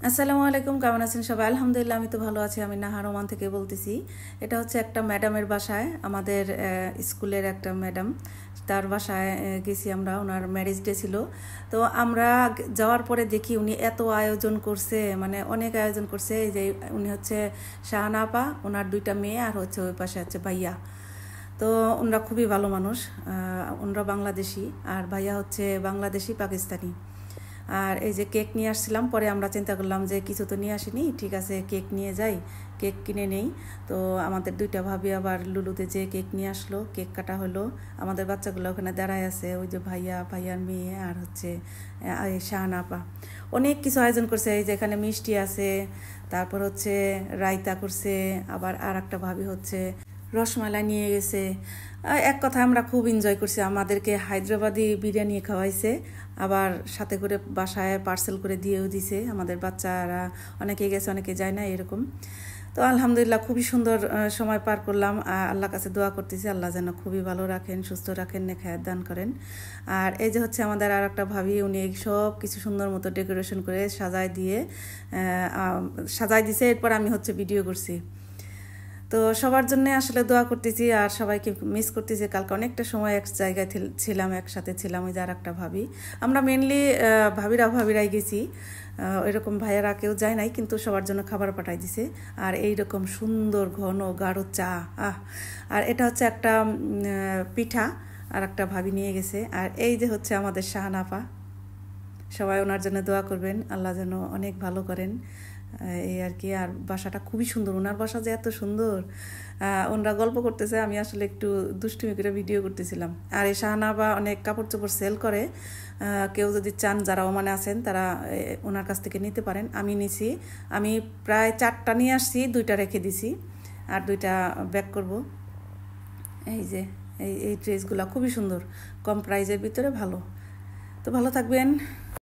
আসসালামু আলাইকুম, কেমন আছেন সবাই? আলহামদুলিল্লাহ, আমি তো ভালো আছি। আমি নাহার ওমান থেকে বলতেছি। এটা হচ্ছে একটা ম্যাডামের বাসায়, আমাদের স্কুলের একটা ম্যাডাম। তার বাসায় গেছি আমরা, ওনার ম্যারেজ ডে ছিল। তো আমরা যাওয়ার পরে দেখি উনি এত আয়োজন করছে, মানে অনেক আয়োজন করছে। এই যে উনি হচ্ছে শাহানা আপা, ওনার দুইটা মেয়ে, আর হচ্ছে ওই পাশে হচ্ছে ভাইয়া। তো ওনারা খুবই ভালো মানুষ। ওনারা বাংলাদেশি, আর ভাইয়া হচ্ছে বাংলাদেশি পাকিস্তানি। আর এই যে কেক নিয়ে আসছিলাম, পরে আমরা চিন্তা করলাম যে কিছু তো নিয়ে আসিনি, ঠিক আছে কেক নিয়ে যাই, কেক কিনে নেই। তো আমাদের দুইটা ভাবি আবার লুলুতে যে কেক নিয়ে আসলো, কেক কাটা হলো। আমাদের বাচ্চাগুলো ওখানে দাঁড়ায় আছে, ওই যে ভাইয়া, ভাইয়ার মেয়ে, আর হচ্ছে শাহানা আপা। অনেক কিছু আয়োজন করছে, এই যে এখানে মিষ্টি আছে, তারপর হচ্ছে রায়তা করছে, আবার আর একটা ভাবি হচ্ছে রসমালাই নিয়ে গেছে। এক কথায় আমরা খুব এনজয় করছি। আমাদেরকে হায়দ্রাবাদি বিরিয়ানি খাওয়াইছে, আবার সাথে করে বাসায় পার্সেল করে দিয়েও দিছে। আমাদের বাচ্চারা অনেকে গেছে, অনেকে যায় না, এরকম। তো আলহামদুলিল্লাহ খুবই সুন্দর সময় পার করলাম। আল্লাহর কাছে দোয়া করতেছি, আল্লাহ যেন খুবই ভালো রাখেন, সুস্থ রাখেন, নেখায়াত দান করেন। আর এই যে হচ্ছে আমাদের আর একটা ভাবি, উনি সব কিছু সুন্দর মতো ডেকোরেশন করে সাজায় দিছে। এরপর আমি হচ্ছে ভিডিও করছি। তো সবার জন্য আসলে দোয়া করতেছি, আর সবাইকে মিস করতেছি। কালকে অনেকটা সময় এক জায়গায় ছিলাম, একসাথে ছিলাম। ওই যে আর একটা ভাবি, আমরা মেনলি ভাবিরাই গেছি। এরকম ভাইয়েরা কেউ যায় নাই, কিন্তু সবার জন্য খাবার পাঠাই দিছে। আর এইরকম সুন্দর ঘন গাঢ় চা, আর এটা হচ্ছে একটা পিঠা, আর একটা ভাবি নিয়ে গেছে। আর এই যে হচ্ছে আমাদের শাহানাফা। সবাই ওনার জন্য দোয়া করবেন, আল্লাহ যেন অনেক ভালো করেন, এই আর কি। আর বাসাটা খুবই সুন্দর, ওনার বাসা যে এত সুন্দর। ওনারা গল্প করতেছে, আমি আসলে একটু দুষ্টুমি করে ভিডিও করতেছিলাম। আর এই শাহানাবা অনেক কাপড় চোপড় সেল করে। কেউ যদি চান, যারা ওমানে আছেন, তারা ওনার কাছ থেকে নিতে পারেন। আমি নিছি, আমি প্রায় 4টা নিয়ে আসছি, 2টা রেখে দিছি, আর 2টা ব্যাক করব। এই যে এই ড্রেসগুলো খুবই সুন্দর, কম প্রাইজের ভিতরে ভালো। তো ভালো থাকবেন।